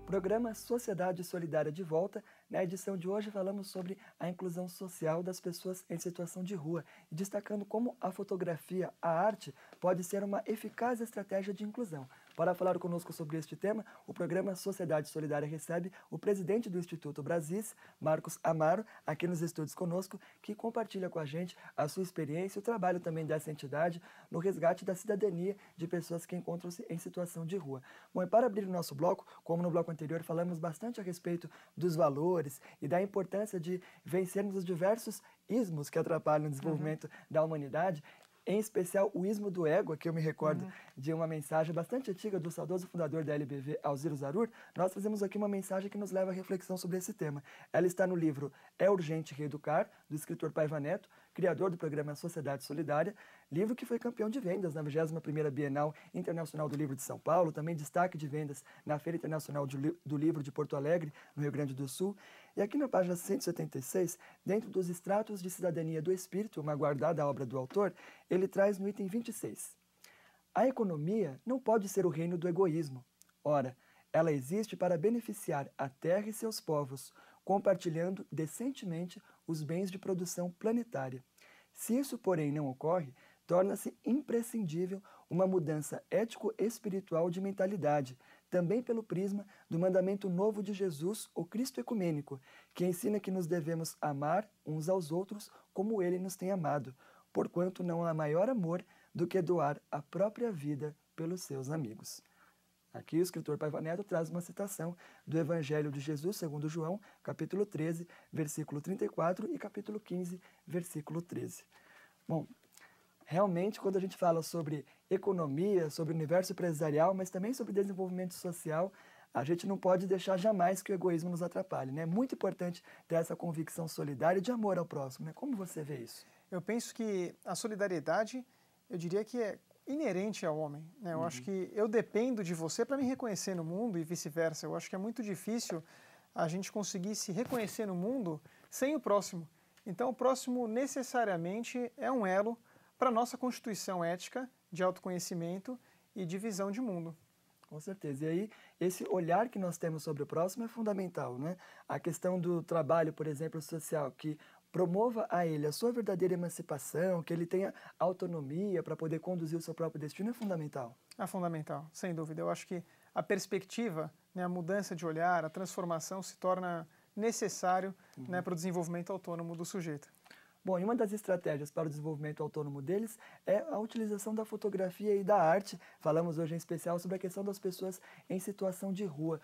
Programa Sociedade Solidária de volta. Na edição de hoje falamos sobre a inclusão social das pessoas em situação de rua, e destacando como a fotografia, a arte, pode ser uma eficaz estratégia de inclusão. Para falar conosco sobre este tema, o programa Sociedade Solidária recebe o presidente do Instituto Brasis, Marcos Amaro, aqui nos estúdios conosco, que compartilha com a gente a sua experiência e o trabalho também dessa entidade no resgate da cidadania de pessoas que encontram-se em situação de rua. Bom, e para abrir o nosso bloco, como no bloco anterior falamos bastante a respeito dos valores e da importância de vencermos os diversos ismos que atrapalham o desenvolvimento da humanidade, em especial o ismo do ego. Aqui eu me recordo de uma mensagem bastante antiga do saudoso fundador da LBV, Alziro Zarur. Nós fazemos aqui uma mensagem que nos leva à reflexão sobre esse tema. Ela está no livro É Urgente Reeducar, do escritor Paiva Neto, criador do programa Sociedade Solidária, livro que foi campeão de vendas na 21ª Bienal Internacional do Livro de São Paulo, também destaque de vendas na Feira Internacional do Livro de Porto Alegre, no Rio Grande do Sul. E aqui na página 176, dentro dos extratos de cidadania do espírito, uma guardada obra do autor, ele traz no item 26. A economia não pode ser o reino do egoísmo. Ora, ela existe para beneficiar a terra e seus povos, compartilhando decentemente os bens de produção planetária. Se isso, porém, não ocorre, torna-se imprescindível uma mudança ético-espiritual de mentalidade, também pelo prisma do mandamento novo de Jesus, o Cristo ecumênico, que ensina que nos devemos amar uns aos outros como Ele nos tem amado, porquanto não há maior amor do que doar a própria vida pelos seus amigos. Aqui o escritor Paiva Neto traz uma citação do Evangelho de Jesus segundo João, capítulo 13, versículo 34 e capítulo 15, versículo 13. Bom, realmente quando a gente fala sobre economia, sobre o universo empresarial, mas também sobre desenvolvimento social, a gente não pode deixar jamais que o egoísmo nos atrapalhe, né? É muito importante ter essa convicção solidária e de amor ao próximo, né? Como você vê isso? Eu penso que a solidariedade, eu diria que é inerente ao homem, né? Eu acho que eu dependo de você para me reconhecer no mundo e vice-versa. Eu acho que é muito difícil a gente conseguir se reconhecer no mundo sem o próximo. Então, o próximo necessariamente é um elo para a nossa constituição ética de autoconhecimento e de visão de mundo. Com certeza. E aí, esse olhar que nós temos sobre o próximo é fundamental, né? A questão do trabalho, por exemplo, social, que promova a ele a sua verdadeira emancipação, que ele tenha autonomia para poder conduzir o seu próprio destino, é fundamental. É fundamental, sem dúvida. Eu acho que a perspectiva, né, a mudança de olhar, a transformação se torna necessário, né, para o desenvolvimento autônomo do sujeito. Bom, e uma das estratégias para o desenvolvimento autônomo deles é a utilização da fotografia e da arte. Falamos hoje em especial sobre a questão das pessoas em situação de rua.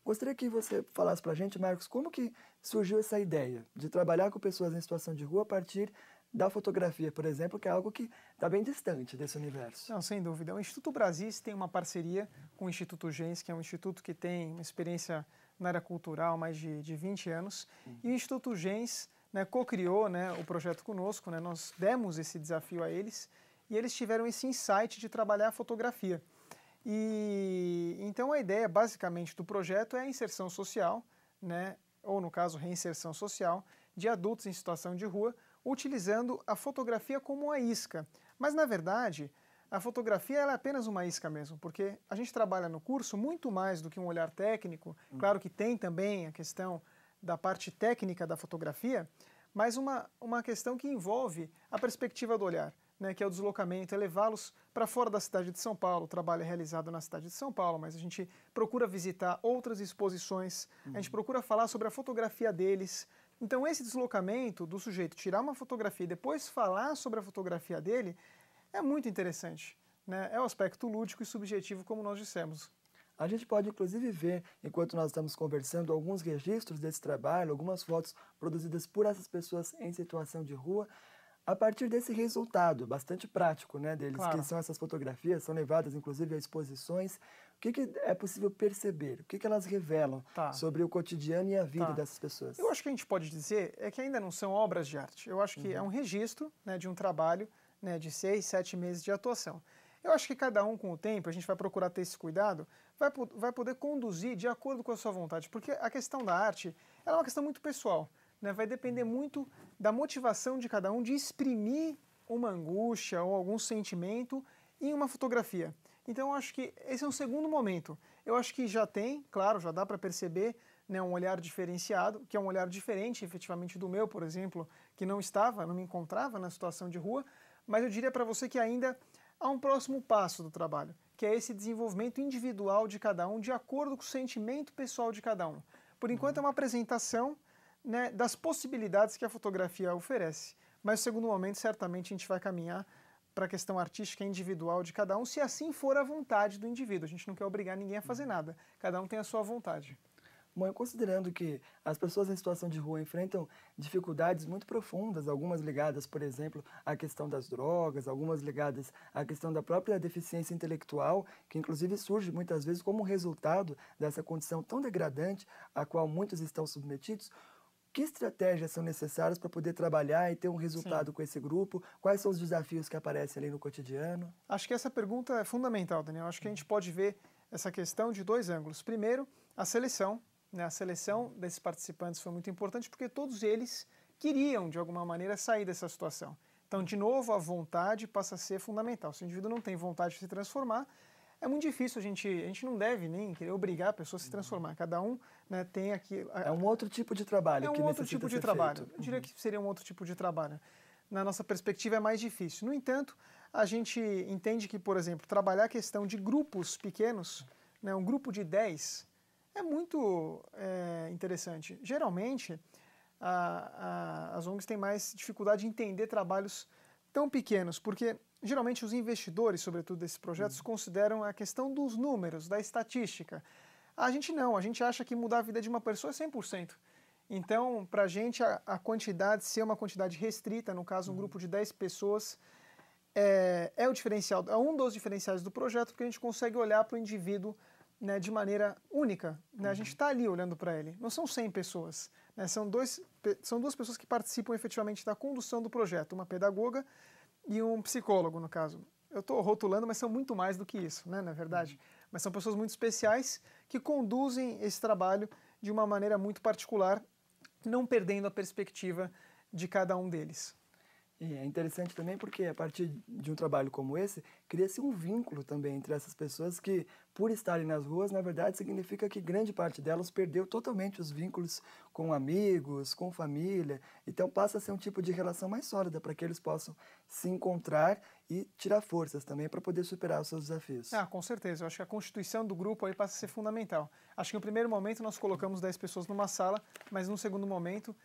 Gostaria que você falasse para a gente, Marcos, como que surgiu essa ideia de trabalhar com pessoas em situação de rua a partir da fotografia, por exemplo, que é algo que está bem distante desse universo. Não, sem dúvida. O Instituto Brasis tem uma parceria com o Instituto Gens, que é um instituto que tem uma experiência na área cultural há mais de 20 anos. E o Instituto Gens, né, co-criou, né, o projeto conosco, né, nós demos esse desafio a eles e eles tiveram esse insight de trabalhar a fotografia. E então a ideia basicamente do projeto é a inserção social, né, ou no caso reinserção social, de adultos em situação de rua, utilizando a fotografia como uma isca. Mas na verdade, a fotografia ela é apenas uma isca mesmo, porque a gente trabalha no curso muito mais do que um olhar técnico. Claro que tem também a questão da parte técnica da fotografia, mas uma questão que envolve a perspectiva do olhar, né, que é o deslocamento, é levá-los para fora da cidade de São Paulo. O trabalho é realizado na cidade de São Paulo, mas a gente procura visitar outras exposições, a gente procura falar sobre a fotografia deles. Então esse deslocamento do sujeito tirar uma fotografia e depois falar sobre a fotografia dele é muito interessante, né? É o aspecto lúdico e subjetivo, como nós dissemos. A gente pode inclusive ver, enquanto nós estamos conversando, alguns registros desse trabalho, algumas fotos produzidas por essas pessoas em situação de rua, a partir desse resultado bastante prático, né, deles, Claro. que são essas fotografias, são levadas inclusive a exposições. O que é possível perceber? O que elas revelam sobre o cotidiano e a vida dessas pessoas? Eu acho que a gente pode dizer é que ainda não são obras de arte. Eu acho que é um registro, né, de um trabalho, né, de 6, 7 meses de atuação. Eu acho que cada um, com o tempo, a gente vai procurar ter esse cuidado, vai poder conduzir de acordo com a sua vontade, porque a questão da arte ela é uma questão muito pessoal, né? Vai depender muito da motivação de cada um de exprimir uma angústia ou algum sentimento em uma fotografia. Então, eu acho que esse é um segundo momento. Eu acho que já tem, claro, já dá para perceber, né, um olhar diferenciado, que é um olhar diferente, efetivamente, do meu, por exemplo, que não me encontrava na situação de rua, mas eu diria para você que ainda há um próximo passo do trabalho, que é esse desenvolvimento individual de cada um, de acordo com o sentimento pessoal de cada um. Por enquanto é uma apresentação, né, das possibilidades que a fotografia oferece, mas no segundo momento certamente a gente vai caminhar para a questão artística individual de cada um, se assim for a vontade do indivíduo. A gente não quer obrigar ninguém a fazer nada, cada um tem a sua vontade. Bom, e considerando que as pessoas em situação de rua enfrentam dificuldades muito profundas, algumas ligadas, por exemplo, à questão das drogas, algumas ligadas à questão da própria deficiência intelectual, que inclusive surge muitas vezes como resultado dessa condição tão degradante a qual muitos estão submetidos, que estratégias são necessárias para poder trabalhar e ter um resultado Sim. com esse grupo? Quais são os desafios que aparecem ali no cotidiano? Acho que essa pergunta é fundamental, Daniel. Acho que a gente pode ver essa questão de dois ângulos. Primeiro, a seleção, né? A seleção desses participantes foi muito importante porque todos eles queriam, de alguma maneira, sair dessa situação. Então, de novo, a vontade passa a ser fundamental. Se o indivíduo não tem vontade de se transformar, é muito difícil, a gente não deve nem querer obrigar a pessoa a se transformar. Cada um, né, tem aqui... É um outro tipo de trabalho É que um outro necessita tipo de ser trabalho. feito. Eu diria que seria um outro tipo de trabalho. Na nossa perspectiva é mais difícil. No entanto, a gente entende que, por exemplo, trabalhar a questão de grupos pequenos, né, um grupo de 10, é muito interessante. Geralmente, as ONGs têm mais dificuldade de entender trabalhos tão pequenos, porque geralmente os investidores, sobretudo desses projetos, consideram a questão dos números, da estatística. A gente não, a gente acha que mudar a vida de uma pessoa é 100%. Então, para a gente, a quantidade ser uma quantidade restrita, no caso um grupo de 10 pessoas, é o diferencial, é um dos diferenciais do projeto, porque a gente consegue olhar para o indivíduo, né, de maneira única. Né? A gente está ali olhando para ele. Não são 100 pessoas. Né? São duas pessoas que participam efetivamente da condução do projeto, uma pedagoga e um psicólogo, no caso. Eu estou rotulando, mas são muito mais do que isso, né, na verdade. Mas são pessoas muito especiais que conduzem esse trabalho de uma maneira muito particular, não perdendo a perspectiva de cada um deles. E é interessante também porque, a partir de um trabalho como esse, cria-se um vínculo também entre essas pessoas que, por estarem nas ruas, na verdade, significa que grande parte delas perdeu totalmente os vínculos com amigos, com família. Então, passa a ser um tipo de relação mais sólida para que eles possam se encontrar e tirar forças também para poder superar os seus desafios. Ah, com certeza. Eu acho que a constituição do grupo aí passa a ser fundamental. Acho que no primeiro momento nós colocamos 10 pessoas numa sala, mas no segundo momento,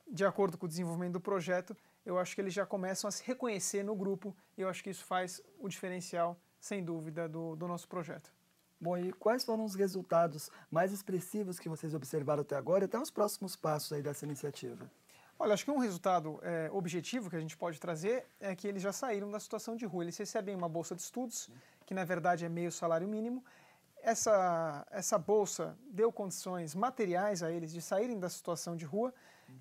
de acordo com o desenvolvimento do projeto, eu acho que eles já começam a se reconhecer no grupo e eu acho que isso faz o diferencial, sem dúvida, do nosso projeto. Bom, e quais foram os resultados mais expressivos que vocês observaram até agora e até os próximos passos aí dessa iniciativa? Olha, acho que um resultado objetivo que a gente pode trazer é que eles já saíram da situação de rua. Eles recebem uma bolsa de estudos, que na verdade é meio salário mínimo. Essa bolsa deu condições materiais a eles de saírem da situação de rua.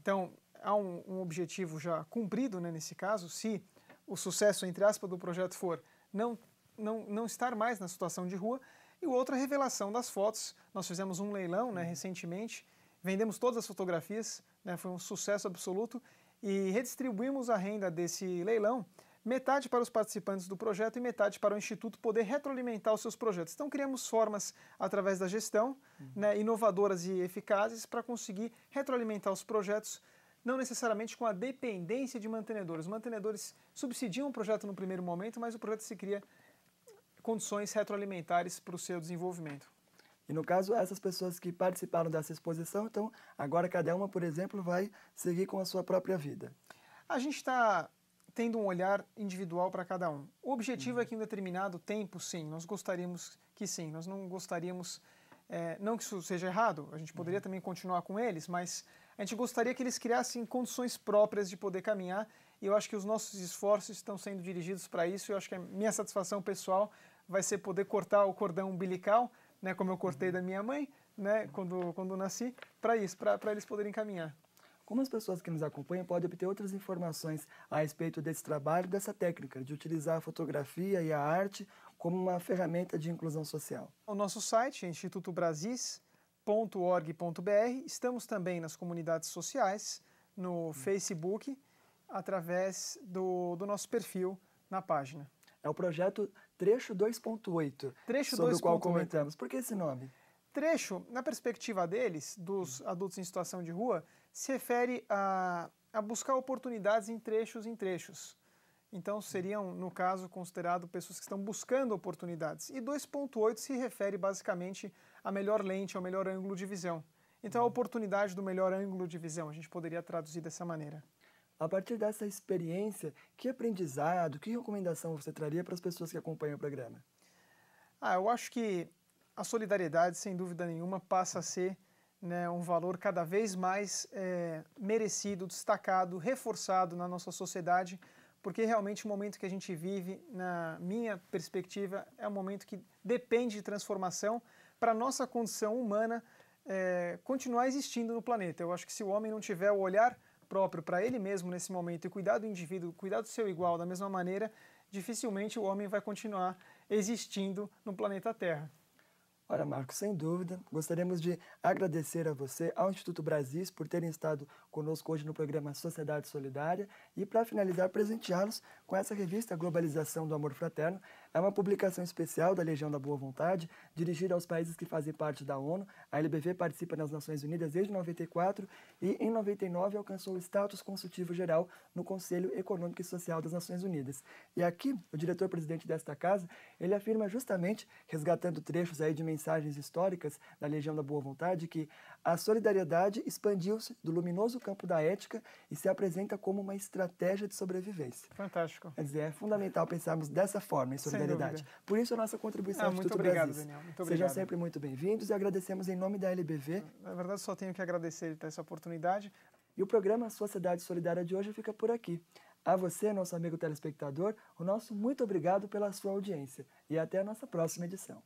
Então, há um objetivo já cumprido, né, nesse caso, se o sucesso, entre aspas, do projeto for não estar mais na situação de rua. E o outro é a revelação das fotos. Nós fizemos um leilão, né, recentemente, vendemos todas as fotografias, né, foi um sucesso absoluto, e redistribuímos a renda desse leilão, metade para os participantes do projeto e metade para o Instituto poder retroalimentar os seus projetos. Então criamos formas, através da gestão, né, inovadoras e eficazes para conseguir retroalimentar os projetos, não necessariamente com a dependência de mantenedores. Os mantenedores subsidiam o projeto no primeiro momento, mas o projeto se cria condições retroalimentares para o seu desenvolvimento. E no caso, essas pessoas que participaram dessa exposição, então agora cada uma, por exemplo, vai seguir com a sua própria vida. A gente está tendo um olhar individual para cada um. O objetivo é que em um determinado tempo, sim, nós gostaríamos que sim, nós não gostaríamos, não que isso seja errado, a gente poderia também continuar com eles, mas a gente gostaria que eles criassem condições próprias de poder caminhar, e eu acho que os nossos esforços estão sendo dirigidos para isso, e eu acho que a minha satisfação pessoal vai ser poder cortar o cordão umbilical, né, como eu cortei da minha mãe, né, quando nasci, para isso, para eles poderem caminhar. Como as pessoas que nos acompanham podem obter outras informações a respeito desse trabalho, dessa técnica de utilizar a fotografia e a arte como uma ferramenta de inclusão social? O nosso site é institutobrasis.org.br. Estamos também nas comunidades sociais, no Facebook, através do nosso perfil na página. É o projeto Trecho 2.8, Trecho sobre o qual 2.8. comentamos. Por que esse nome? Trecho, na perspectiva deles, dos adultos em situação de rua, se refere a buscar oportunidades em trechos. Então, seriam, no caso, considerados pessoas que estão buscando oportunidades. E 2.8 se refere, basicamente, à melhor lente, ao melhor ângulo de visão. Então, a oportunidade do melhor ângulo de visão, a gente poderia traduzir dessa maneira. A partir dessa experiência, que aprendizado, que recomendação você traria para as pessoas que acompanham o programa? Eu acho que a solidariedade, sem dúvida nenhuma, passa a ser, né, um valor cada vez mais merecido, destacado, reforçado na nossa sociedade, porque realmente o momento que a gente vive, na minha perspectiva, é um momento que depende de transformação para a nossa condição humana continuar existindo no planeta. Eu acho que se o homem não tiver o olhar próprio para ele mesmo nesse momento e cuidar do indivíduo, cuidar do seu igual da mesma maneira, dificilmente o homem vai continuar existindo no planeta Terra. Ora, Marcos, sem dúvida, gostaríamos de agradecer a você, ao Instituto Brasis, por terem estado conosco hoje no programa Sociedade Solidária e, para finalizar, presenteá-los com essa revista Globalização do Amor Fraterno. É uma publicação especial da Legião da Boa Vontade, dirigida aos países que fazem parte da ONU. A LBV participa nas Nações Unidas desde 94 e, em 99, alcançou o status consultivo geral no Conselho Econômico e Social das Nações Unidas. E aqui, o diretor-presidente desta casa, ele afirma justamente, resgatando trechos aí de mensagens históricas da Legião da Boa Vontade, que a solidariedade expandiu-se do luminoso campo da ética e se apresenta como uma estratégia de sobrevivência. Fantástico. Quer dizer, é fundamental pensarmos dessa forma, em solidariedade. Por isso, a nossa contribuição ao Instituto Muito obrigado, Brasis. Daniel. Muito Sejam obrigado. sempre muito bem-vindos e agradecemos em nome da LBV. Na verdade, só tenho que agradecer por essa oportunidade. E o programa Sociedade Solidária de hoje fica por aqui. A você, nosso amigo telespectador, o nosso muito obrigado pela sua audiência. E até a nossa próxima edição.